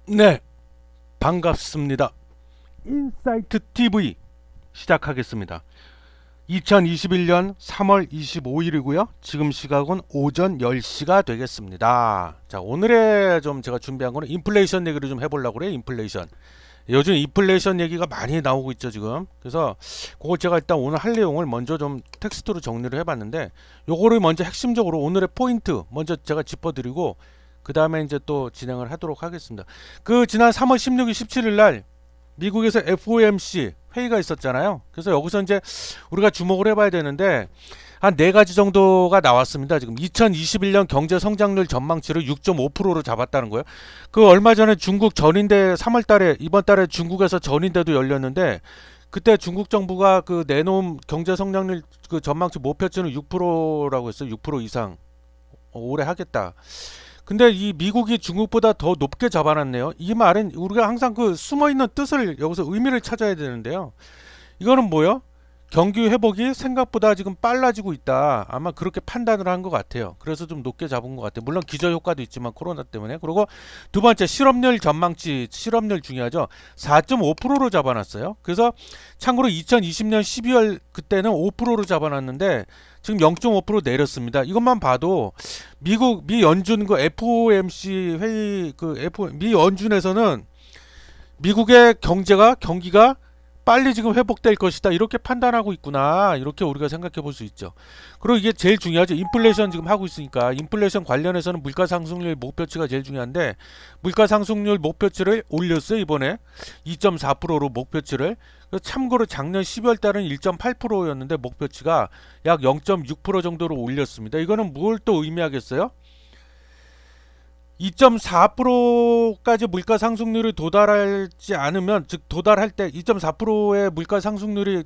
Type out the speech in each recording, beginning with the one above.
네, 반갑습니다. 인사이트 TV 시작하겠습니다. 2021년 3월 25일이고요. 지금 시각은 오전 10시가 되겠습니다. 자, 오늘의 좀 제가 준비한 거는 인플레이션 얘기를 좀 해보려고 그래요. 인플레이션. 요즘 인플레이션 얘기가 많이 나오고 있죠, 지금. 그래서 그걸 제가 일단 오늘 할 내용을 먼저 좀 텍스트로 정리를 해봤는데, 요거를 먼저 핵심적으로 오늘의 포인트 먼저 제가 짚어드리고, 그 다음에 이제 또 진행을 하도록 하겠습니다. 그 지난 3월 16일, 17일 날 미국에서 FOMC 회의가 있었잖아요. 그래서 여기서 이제 우리가 주목을 해봐야 되는데 한 네 가지 정도가 나왔습니다. 지금 2021년 경제 성장률 전망치를 6.5%로 잡았다는 거예요. 그 얼마 전에 중국 전인대 3월 달에 이번 달에 중국에서 전인대도 열렸는데 그때 중국 정부가 그 내놓은 경제 성장률 그 전망치 목표치는 6%라고 했어요. 6% 이상 올해 하겠다. 근데 이 미국이 중국보다 더 높게 잡아놨네요. 이 말은 우리가 항상 그 숨어있는 뜻을 여기서 의미를 찾아야 되는데요. 이거는 뭐요? 경기 회복이 생각보다 지금 빨라지고 있다. 아마 그렇게 판단을 한 것 같아요. 그래서 좀 높게 잡은 것 같아요. 물론 기저 효과도 있지만 코로나 때문에. 그리고 두 번째 실업률 전망치, 실업률 중요하죠. 4.5%로 잡아놨어요. 그래서 참고로 2020년 12월 그때는 5%로 잡아놨는데 지금 0.5% 내렸습니다. 이것만 봐도 미국 미 연준 그 FOMC 회의 미 연준에서는 미국의 경기가 빨리 지금 회복될 것이다 이렇게 판단하고 있구나 이렇게 우리가 생각해 볼 수 있죠. 그리고 이게 제일 중요하죠. 인플레이션 지금 하고 있으니까 인플레이션 관련해서는 물가 상승률 목표치가 제일 중요한데 물가 상승률 목표치를 올렸어요. 이번에 2.4%로 목표치를. 참고로 작년 12월 달은 1.8%였는데 목표치가 약 0.6% 정도로 올렸습니다. 이거는 뭘 또 의미하겠어요? 2.4%까지 물가 상승률이 도달하지 않으면 즉 도달할 때 2.4%의 물가 상승률이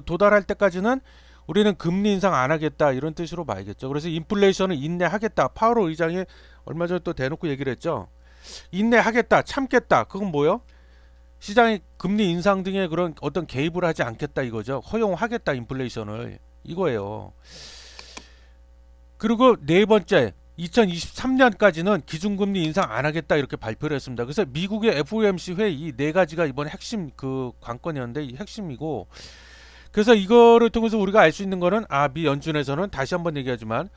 도달할 때까지는 우리는 금리 인상 안 하겠다 이런 뜻으로 봐야겠죠. 그래서 인플레이션을 인내하겠다. 파월 의장이 얼마 전에 또 대놓고 얘기를 했죠. 인내하겠다, 참겠다. 그건 뭐요? 시장이 금리 인상 등의 그런 어떤 개입을 하지 않겠다 이거죠. 허용하겠다 인플레이션을 이거예요. 그리고 네 번째 2023년까지는 기준금리 인상 안 하겠다 이렇게 발표를 했습니다. 그래서 미국의 FOMC 회의 이 네 가지가 이번에 핵심 그 관건이었는데 이 핵심이고 그래서 이거를 통해서 우리가 알 수 있는 거는 미 연준에서는 다시 한번 얘기하지만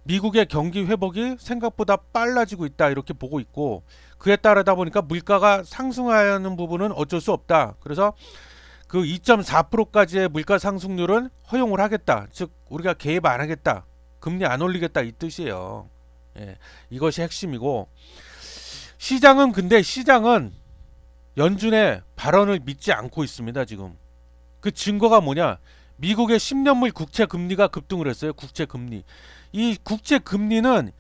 미국의 경기 회복이 생각보다 빨라지고 있다 이렇게 보고 있고 그에 따르다 보니까 물가가 상승하는 부분은 어쩔 수 없다. 그래서 그 2.4%까지의 물가 상승률은 허용을 하겠다. 즉 우리가 개입 안 하겠다. 금리 안 올리겠다 이 뜻이에요. 예, 이것이 핵심이고 시장은 연준의 발언을 믿지 않고 있습니다. 지금 그 증거가 뭐냐? 미국의 10년물 국채 금리가 급등을 했어요. 국채 금리. 이 국채 금리는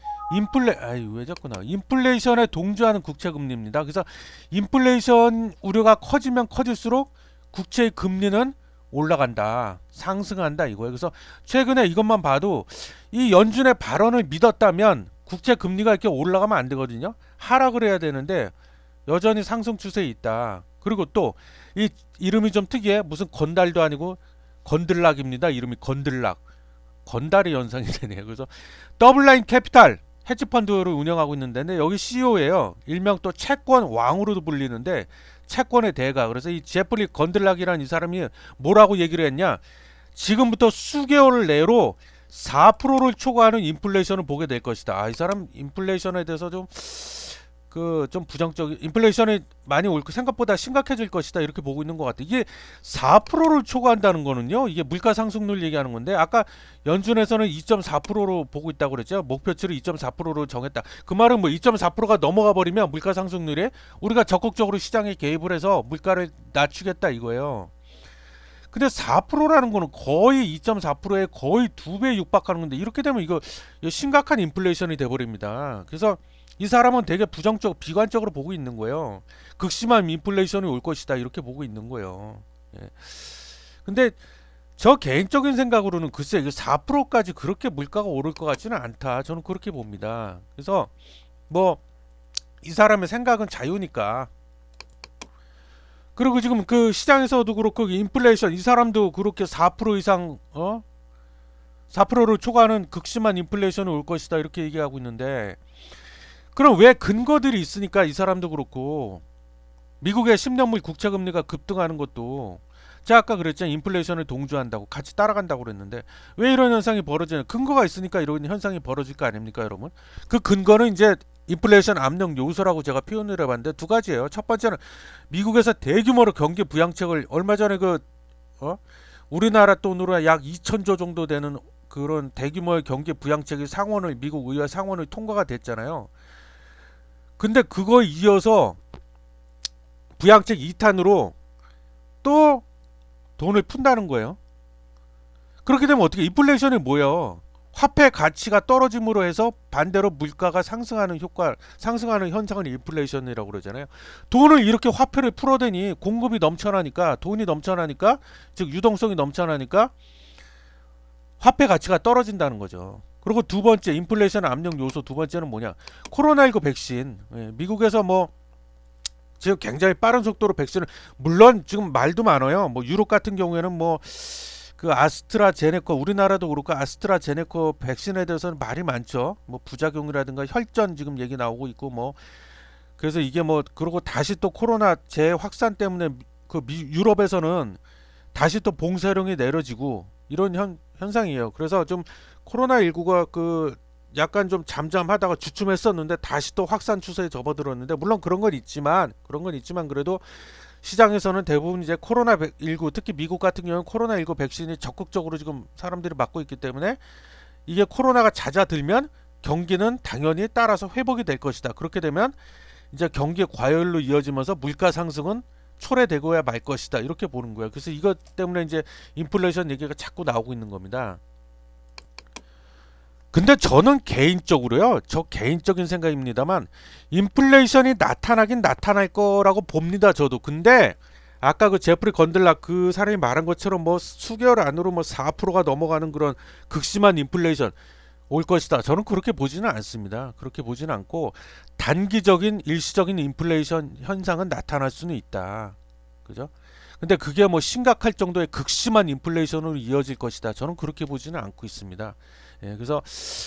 왜 자꾸 나? 인플레이션에 동조하는 국채 금리입니다. 그래서 인플레이션 우려가 커지면 커질수록 국채의 금리는 올라간다. 상승한다 이거예요. 그래서 최근에 이것만 봐도 이 연준의 발언을 믿었다면 국채 금리가 이렇게 올라가면 안 되거든요. 하락을 해야 되는데 여전히 상승 추세에 있다. 그리고 또 이 이름이 좀 특이해. 무슨 건달도 아니고 건들락입니다. 이름이 건들락. 건달의 연상이 되네요. 그래서 더블라인 캐피탈 헤지펀드를 운영하고 있는데 여기 CEO예요. 일명 또 채권 왕으로도 불리는데 채권의 대가. 그래서 이 제프리 건들락이라는 이 사람이 뭐라고 얘기를 했냐? 지금부터 수개월 내로 4%를 초과하는 인플레이션을 보게 될 것이다. 이 사람 인플레이션에 대해서 좀 부정적인 인플레이션이 많이 올 생각보다 심각해질 것이다 이렇게 보고 있는 것 같아요. 이게 4%를 초과한다는 거는요. 이게 물가 상승률 얘기하는 건데 아까 연준에서는 2.4%로 보고 있다고 그랬죠. 목표치를 2.4%로 정했다. 그 말은 뭐 2.4%가 넘어가 버리면 물가 상승률에 우리가 적극적으로 시장에 개입을 해서 물가를 낮추겠다 이거예요. 근데 4%라는 거는 거의 2.4%에 거의 2배 육박하는 건데 이렇게 되면 이거 심각한 인플레이션이 돼 버립니다. 그래서 이 사람은 되게 비관적으로 보고 있는 거예요. 극심한 인플레이션이 올 것이다 이렇게 보고 있는 거예요. 예. 근데 저 개인적인 생각으로는 글쎄 이게 4%까지 그렇게 물가가 오를 것 같지는 않다. 저는 그렇게 봅니다. 그래서 뭐 이 사람의 생각은 자유니까. 그리고 지금 그 시장에서도 그렇고 인플레이션 이 사람도 그렇게 4% 이상 4%를 초과하는 극심한 인플레이션이 올 것이다 이렇게 얘기하고 있는데 그럼 왜 근거들이 있으니까 이 사람도 그렇고 미국의 10년물 국채 금리가 급등하는 것도 제가 아까 그랬잖아요. 인플레이션을 동조한다고 같이 따라간다고 그랬는데 왜 이런 현상이 벌어지냐? 근거가 있으니까 이런 현상이 벌어질 거 아닙니까, 여러분? 그 근거는 이제 인플레이션 압력 요소라고 제가 표현을 해봤는데 두 가지예요. 첫 번째는 미국에서 대규모로 경기 부양책을 얼마 전에 어? 우리나라 돈으로 약 2천조 정도 되는 그런 대규모의 경기 부양책이 상원을 미국 의회 상원을 통과가 됐잖아요. 근데 그거에 이어서 부양책 2탄으로 또 돈을 푼다는 거예요. 그렇게 되면 어떻게 인플레이션이 뭐예요? 화폐 가치가 떨어짐으로 해서 반대로 물가가 상승하는 효과, 상승하는 현상을 인플레이션이라고 그러잖아요. 돈을 이렇게 화폐를 풀어대니 공급이 넘쳐나니까 돈이 넘쳐나니까 즉 유동성이 넘쳐나니까 화폐 가치가 떨어진다는 거죠. 그리고 두 번째 인플레이션 압력 요소 두 번째는 뭐냐? 코로나19 백신. 미국에서 뭐 지금 굉장히 빠른 속도로 백신을 물론 지금 말도 많아요. 뭐 유럽 같은 경우에는 뭐 그 아스트라제네카 우리나라도 그렇고 아스트라제네카 백신에 대해서는 말이 많죠. 뭐 부작용이라든가 혈전 지금 얘기 나오고 있고 뭐 그래서 이게 뭐 그러고 다시 또 코로나 재확산 때문에 그 유럽에서는 다시 또 봉쇄령이 내려지고 이런 현상이에요. 그래서 좀 코로나19가 그 약간 좀 잠잠하다가 주춤했었는데 다시 또 확산 추세에 접어들었는데 물론 그런 건 있지만 그래도 시장에서는 대부분 이제 코로나19 특히 미국 같은 경우는 코로나19 백신이 적극적으로 지금 사람들이 맞고 있기 때문에 이게 코로나가 잦아들면 경기는 당연히 따라서 회복이 될 것이다. 그렇게 되면 이제 경기 과열로 이어지면서 물가 상승은 초래되고야 말 것이다. 이렇게 보는 거예요. 그래서 이것 때문에 이제 인플레이션 얘기가 자꾸 나오고 있는 겁니다. 근데 저는 개인적으로요. 저 개인적인 생각입니다만 인플레이션이 나타나긴 나타날 거라고 봅니다. 저도. 근데 아까 그 제프리 건들락 그 사람이 말한 것처럼 뭐 수개월 안으로 뭐 4%가 넘어가는 그런 극심한 인플레이션 올 것이다. 저는 그렇게 보지는 않습니다. 그렇게 보지는 않고 단기적인 일시적인 인플레이션 현상은 나타날 수는 있다. 그죠? 근데 그게 뭐 심각할 정도의 극심한 인플레이션으로 이어질 것이다. 저는 그렇게 보지는 않고 있습니다. 예, 그래서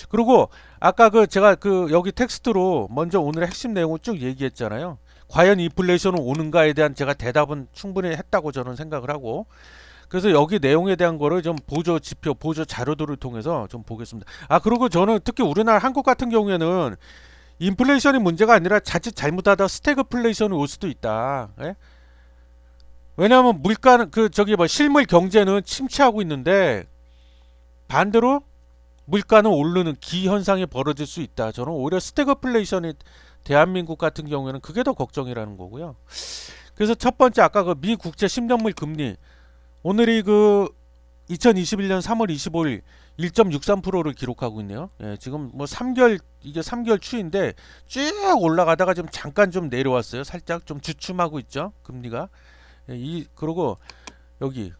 그리고 아까 그 제가 그 여기 텍스트로 먼저 오늘의 핵심 내용을 쭉 얘기했잖아요. 과연 인플레이션은 오는가에 대한 제가 대답은 충분히 했다고 저는 생각을 하고 그래서 여기 내용에 대한 거를 좀 보조 지표, 보조 자료들을 통해서 좀 보겠습니다. 아 그리고 저는 특히 우리나라 한국 같은 경우에는 인플레이션이 문제가 아니라 자칫 잘못하다 스태그플레이션이 올 수도 있다. 예? 왜냐하면 물가는 그 저기 뭐 실물 경제는 침체하고 있는데 반대로 물가는 오르는 기현상이 벌어질 수 있다. 저는 오히려 스태그플레이션이 대한민국 같은 경우에는 그게 더 걱정이라는 거고요. 그래서 첫 번째 아까 그 미 국채 10년물 금리 오늘이 그 2021년 3월 25일 1.63%를 기록하고 있네요. 예, 지금 뭐 3개월 이게 3개월 추인데 쭉 올라가다가 지금 잠깐 좀 내려왔어요. 살짝 좀 주춤하고 있죠. 금리가. 예, 그리고 여기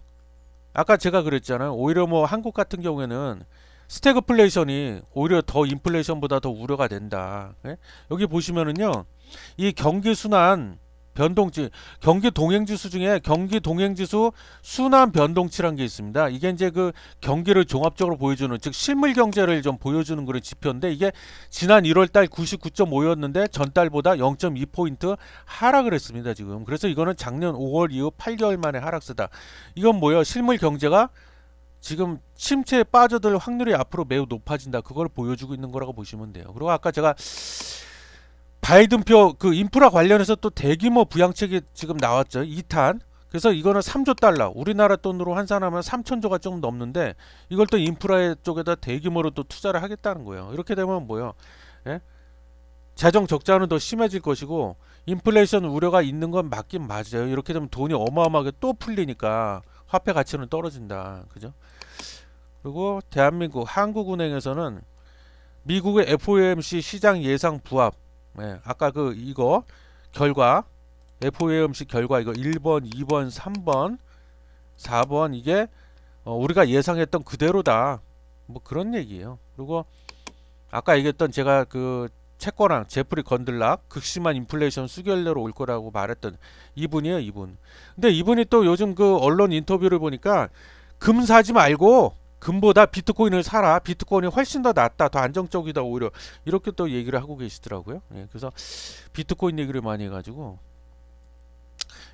아까 제가 그랬잖아요. 오히려 뭐 한국 같은 경우에는 스태그플레이션이 오히려 더 인플레이션보다 더 우려가 된다. 예? 여기 보시면은요. 이 경기 순환 변동치 경기 동행지수 중에 경기 동행지수 순환 변동치라는 게 있습니다. 이게 이제 그 경기를 종합적으로 보여주는 즉 실물 경제를 좀 보여주는 그런 지표인데 이게 지난 1월달 99.5였는데 전달보다 0.2포인트 하락을 했습니다. 지금 그래서 이거는 작년 5월 이후 8개월 만에 하락세다. 이건 뭐예요? 실물 경제가 지금 침체에 빠져들 확률이 앞으로 매우 높아진다. 그걸 보여주고 있는 거라고 보시면 돼요. 그리고 아까 제가 바이든표 그 인프라 관련해서 또 대규모 부양책이 지금 나왔죠. 2탄. 그래서 이거는 3조 달러. 우리나라 돈으로 환산하면 3천조가 좀 넘는데 이걸 또 인프라 쪽에다 대규모로 또 투자를 하겠다는 거예요. 이렇게 되면 뭐예요? 예? 재정 적자는 더 심해질 것이고 인플레이션 우려가 있는 건 맞긴 맞아요. 이렇게 되면 돈이 어마어마하게 또 풀리니까 화폐 가치는 떨어진다. 그죠? 그리고 대한민국 한국은행에서는 미국의 FOMC 시장 예상 부합 아까 그 이거 결과 FOMC 결과 이거 1번, 2번, 3번, 4번 이게 우리가 예상했던 그대로다. 뭐 그런 얘기예요. 그리고 아까 얘기했던 제가 그 채권왕 제프리 건들락 극심한 인플레이션 수결례로 올 거라고 말했던 이분이에요, 이분. 근데 이분이 또 요즘 그 언론 인터뷰를 보니까 금 사지 말고 금보다 비트코인을 사라. 비트코인이 훨씬 더 낫다. 더 안정적이다. 오히려 이렇게 또 얘기를 하고 계시더라고요. 예, 그래서 비트코인 얘기를 많이 해가지고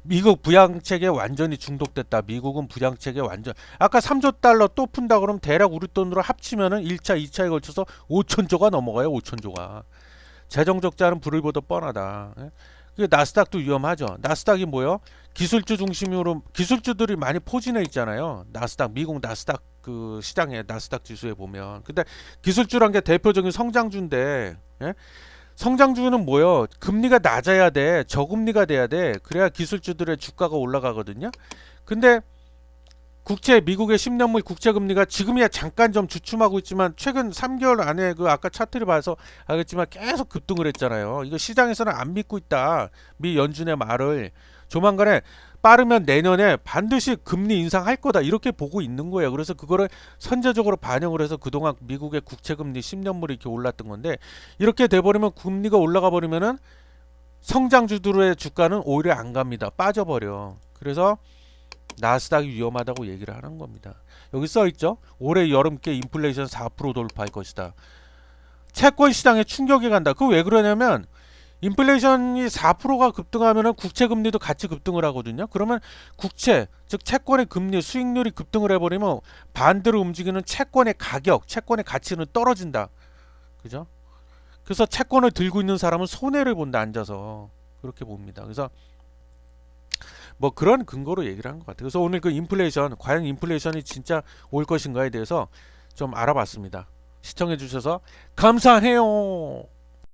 미국 부양책에 완전히 중독됐다. 미국은 부양책에 완전 아까 3조 달러 또 푼다 그러면 대략 우리 돈으로 합치면은 1차, 2차에 걸쳐서 5천조가 넘어가요. 5천조가. 재정 적자는 불을 보듯 뻔하다. 예? 그 나스닥도 위험하죠. 나스닥이 뭐요? 기술주 중심으로 기술주들이 많이 포진해 있잖아요. 나스닥 미국 나스닥 그 시장에 나스닥 지수에 보면. 근데 기술주란 게 대표적인 성장주인데 예? 성장주는 뭐요? 금리가 낮아야 돼. 저금리가 돼야 돼. 그래야 기술주들의 주가가 올라가거든요. 근데 국채 미국의 10년물 국채 금리가 지금이야 잠깐 좀 주춤하고 있지만 최근 3개월 안에 그 아까 차트를 봐서 알겠지만 계속 급등을 했잖아요. 이거 시장에서는 안 믿고 있다. 미 연준의 말을 조만간에 빠르면 내년에 반드시 금리 인상할 거다 이렇게 보고 있는 거예요. 그래서 그거를 선제적으로 반영을 해서 그동안 미국의 국채 금리 10년물이 이렇게 올랐던 건데 이렇게 돼 버리면 금리가 올라가 버리면은 성장주들의 주가는 오히려 안 갑니다. 빠져버려. 그래서 나스닥이 위험하다고 얘기를 하는 겁니다. 여기 써 있죠. 올해 여름께 인플레이션 4% 돌파할 것이다. 채권 시장에 충격이 간다. 그거 왜 그러냐면 인플레이션이 4%가 급등하면은 국채 금리도 같이 급등을 하거든요. 그러면 국채, 즉 채권의 금리, 수익률이 급등을 해버리면 반대로 움직이는 채권의 가격, 채권의 가치는 떨어진다. 그죠? 그래서 채권을 들고 있는 사람은 손해를 본다. 앉아서 그렇게 봅니다. 그래서 뭐 그런 근거로 얘기를 한 것 같아요. 그래서 오늘 그 인플레이션, 과연 인플레이션이 진짜 올 것인가에 대해서 좀 알아봤습니다. 시청해 주셔서 감사해요.